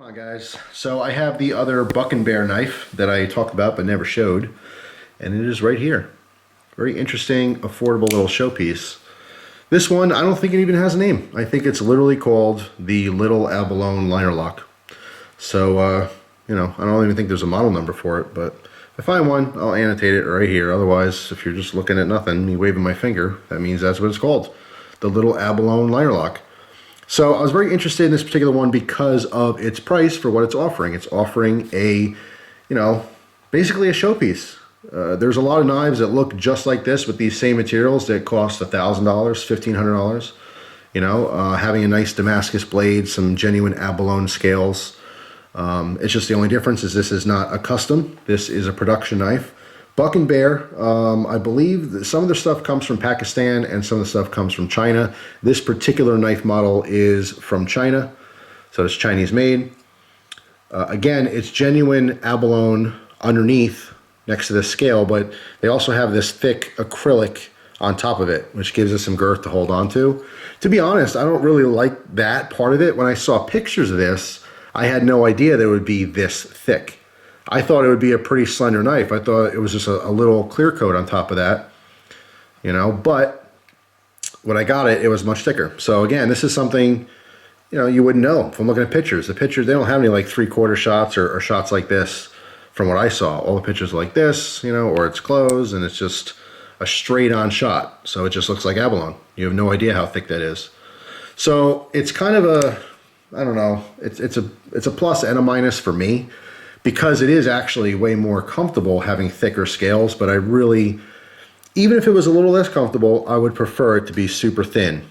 on, guys. So I have the other BuckNBear knife that I talked about but never showed, and it is right here. Very interesting, affordable little showpiece. This one, I don't think it even has a name. I think it's literally called the Little Abalone Liner Lock. So, you know, I don't even think there's a model number for it, but if I find one, I'll annotate it right here. Otherwise, if you're just looking at nothing, me waving my finger, that means that's what it's called. The Little Abalone Liner Lock. So I was very interested in this particular one because of its price for what it's offering. It's offering a, you know, basically a showpiece. There's a lot of knives that look just like this with these same materials that cost $1,000, $1,500. You know, having a nice Damascus blade, some genuine abalone scales. It's just the only difference is this is not a custom. This is a production knife. BuckNBear, I believe that some of the stuff comes from Pakistan and some of the stuff comes from China. This particular knife model is from China, so it's Chinese made. Again, it's genuine abalone underneath next to the scale, but they also have this thick acrylic on top of it, which gives us some girth to hold on to. To be honest, I don't really like that part of it. When I saw pictures of this, I had no idea that it would be this thick. I thought it would be a pretty slender knife. I thought it was just a little clear coat on top of that, you know, but when I got it, it was much thicker. So again, this is something, you know, you wouldn't know from looking at pictures. The pictures, they don't have any like 3/4 shots or shots like this from what I saw. All the pictures are like this, you know, or it's closed and it's just a straight on shot. So it just looks like abalone. You have no idea how thick that is. So it's kind of a, I don't know, it's a plus and a minus for me, because it is actually way more comfortable having thicker scales, but I really, even if it was a little less comfortable, I would prefer it to be super thin.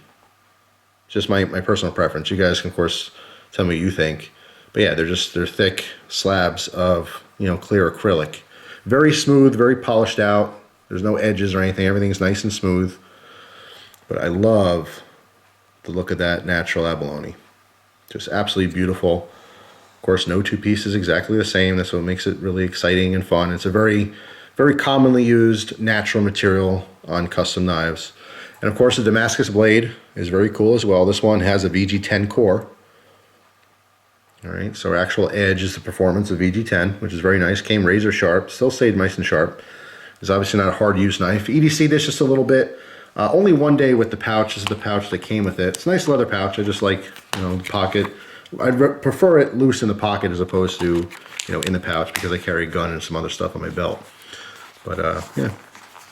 Just my personal preference. You guys can, of course, tell me what you think. But yeah, they're thick slabs of, you know, clear acrylic. Very smooth, very polished out. There's no edges or anything. Everything's nice and smooth. But I love the look of that natural abalone. Just absolutely beautiful. Of course, no two pieces exactly the same. That's what makes it really exciting and fun. It's a very, very commonly used natural material on custom knives. And of course, the Damascus blade is very cool as well. This one has a VG10 core. All right, so our actual edge is the performance of VG10, which is very nice. Came razor sharp, still stayed nice and sharp. It's obviously not a hard use knife. EDC this just a little bit. Only one day with the pouch. This is the pouch that came with it. It's a nice leather pouch. I just like, you know, pocket. I'd prefer it loose in the pocket as opposed to, you know, in the pouch, because I carry a gun and some other stuff on my belt. But yeah,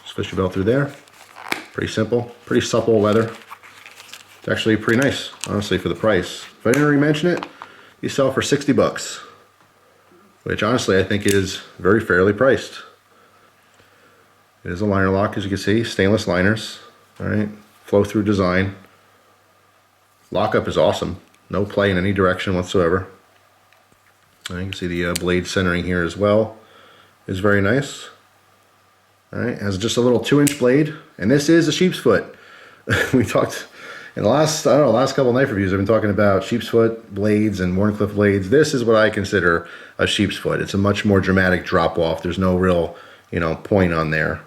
switch your belt through there. Pretty simple, pretty supple leather. It's actually pretty nice, honestly, for the price. If I didn't already mention it, you sell for 60 bucks, which honestly I think is very fairly priced. It is a liner lock, as you can see, stainless liners. All right, flow through design. Lockup is awesome. No play in any direction whatsoever. And you can see the blade centering here as well. Is very nice. All right, has just a little 2-inch blade, and this is a sheep's foot. We talked in the last, I don't know, last couple of knife reviews. I've been talking about sheep's foot blades and Wharncliffe blades. This is what I consider a sheep's foot. It's a much more dramatic drop off. There's no real, you know, point on there.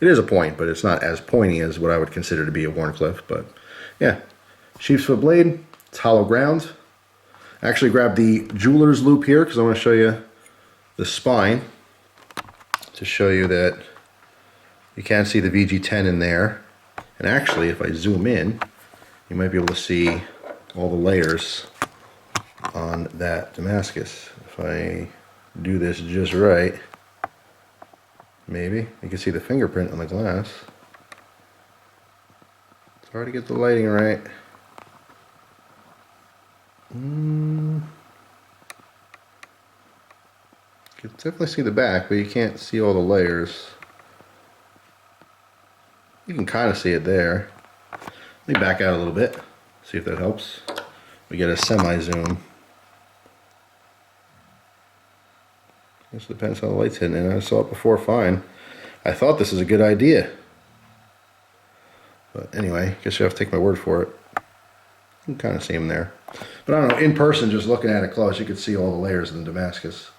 It is a point, but it's not as pointy as what I would consider to be a Wharncliffe. But yeah, sheep's foot blade. It's hollow ground. I actually grabbed the jeweler's loop here because I want to show you the spine to show you that you can see the VG10 in there. And actually, if I zoom in, you might be able to see all the layers on that Damascus. If I do this just right, maybe you can see the fingerprint on the glass. It's hard to get the lighting right. You can definitely see the back, but you can't see all the layers. You can kind of see it there. Let me back out a little bit, see if that helps. We get a semi-zoom. Guess it depends how the light's hitting it. I saw it before fine. I thought this was a good idea. But anyway, guess you have to take my word for it. You can kind of see them there. But I don't know, in person, just looking at it close, you could see all the layers in the Damascus.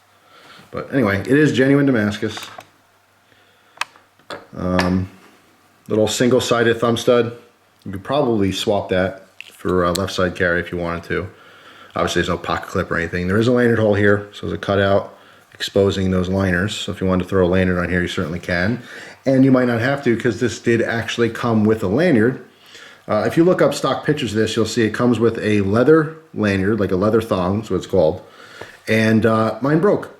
But anyway, it is genuine Damascus. Little single-sided thumb stud. You could probably swap that for left side carry if you wanted to. Obviously there's no pocket clip or anything. There is a lanyard hole here, so there's a cutout exposing those liners. So if you wanted to throw a lanyard on here, you certainly can. And you might not have to, because this did actually come with a lanyard. If you look up stock pictures of this, you'll see it comes with a leather lanyard, like a leather thong, is what it's called. And mine broke.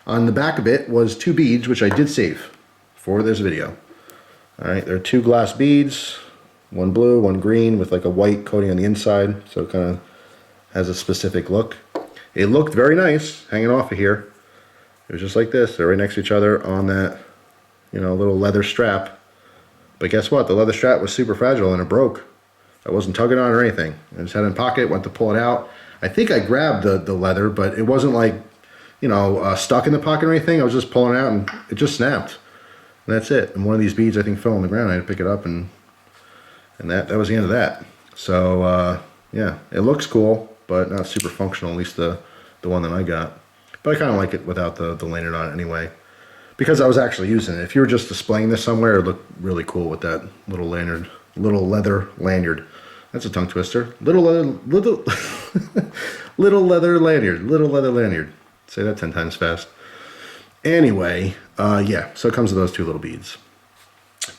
On the back of it was 2 beads, which I did save for this video. All right, there are 2 glass beads, one blue, one green, with like a white coating on the inside, so it kind of has a specific look. It looked very nice hanging off of here. It was just like this. They're right next to each other on that, you know, little leather strap. But guess what? The leather strap was super fragile and it broke. I wasn't tugging on it or anything. I just had it in pocket, went to pull it out. I think I grabbed the leather, but it wasn't like, you know, stuck in the pocket or anything. I was just pulling it out and it just snapped. And that's it. And one of these beads, I think, fell on the ground. I had to pick it up, and that was the end of that. So, yeah, it looks cool, but not super functional, at least the one that I got. But I kind of like it without the lanyard on it anyway, because I was actually using it. If you were just displaying this somewhere, it would look really cool with that little lanyard, little leather lanyard. That's a tongue twister. Little leather lanyard. Say that 10 times fast. Anyway, yeah, so it comes with those 2 little beads.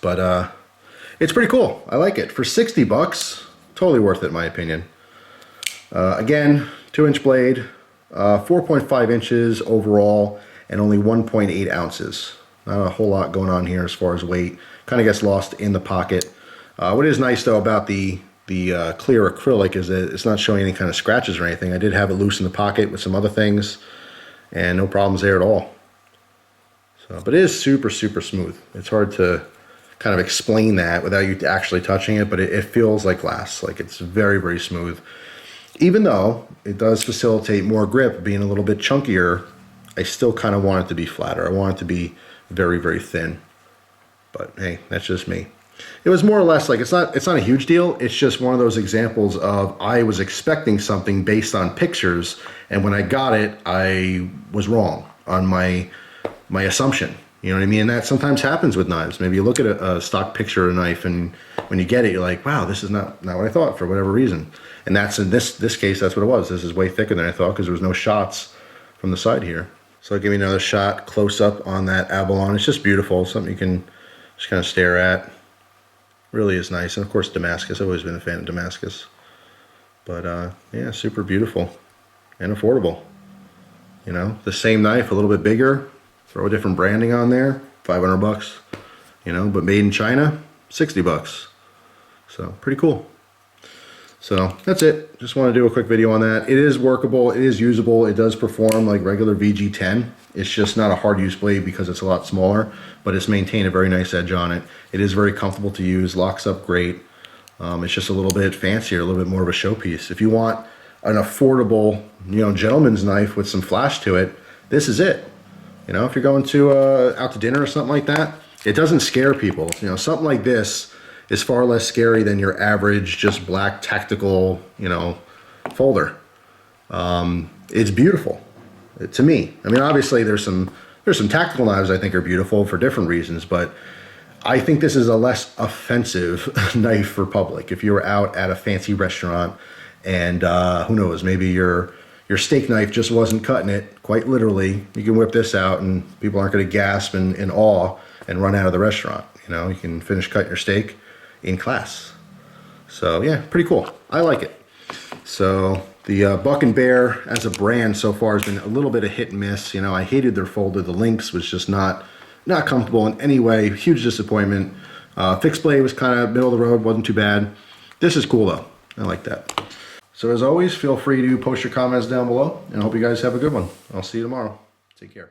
But it's pretty cool. I like it. For 60 bucks, totally worth it in my opinion. Again, 2-inch blade. 4.5 inches overall, and only 1.8 ounces. Not a whole lot going on here as far as weight. Kind of gets lost in the pocket. What is nice though about the clear acrylic is that it's not showing any kind of scratches or anything. I did have it loose in the pocket with some other things, and no problems there at all. So, but it is super, super smooth. It's hard to kind of explain that without you actually touching it, but it feels like glass. Like, it's very, very smooth. Even though it does facilitate more grip, being a little bit chunkier, I still kind of want it to be flatter. I want it to be very, very thin. But hey, that's just me. It was more or less like, it's not a huge deal. It's just one of those examples of I was expecting something based on pictures, and when I got it, I was wrong on my assumption. You know what I mean? And that sometimes happens with knives. Maybe you look at a stock picture of a knife, and when you get it, you're like, wow, this is not what I thought for whatever reason. And that's, in this case, that's what it was. This is way thicker than I thought, because there was no shots from the side here. So I'll give you another shot close up on that Abalone. It's just beautiful. Something you can just kind of stare at. Really is nice. And of course, Damascus. I've always been a fan of Damascus. But yeah, super beautiful and affordable. You know, the same knife, a little bit bigger. Throw a different branding on there, 500 bucks. You know, but made in China, 60 bucks. So pretty cool. So that's it. Just want to do a quick video on that. It is workable. It is usable. It does perform like regular VG10. It's just not a hard use blade because it's a lot smaller, but it's maintained a very nice edge on it. It is very comfortable to use, locks up great. It's just a little bit fancier, a little bit more of a showpiece. If you want an affordable, you know, gentleman's knife with some flash to it, this is it. You know, if you're going to out to dinner or something like that, it doesn't scare people. You know, something like this is far less scary than your average just black tactical, you know, folder. It's beautiful to me. I mean, obviously there's some tactical knives I think are beautiful for different reasons, but I think this is a less offensive knife for public. If you were out at a fancy restaurant and who knows, maybe your steak knife just wasn't cutting it, quite literally, you can whip this out and people aren't going to gasp in awe and run out of the restaurant. You know, you can finish cutting your steak in class. So yeah, pretty cool. I like it. So the BuckNBear as a brand so far has been a little bit of hit and miss. You know, I hated their folder. The links was just not comfortable in any way. Huge disappointment. Fixed blade was kind of middle of the road, wasn't too bad. This is cool though. I like that. So as always, feel free to post your comments down below, and I hope you guys have a good one. I'll see you tomorrow. Take care.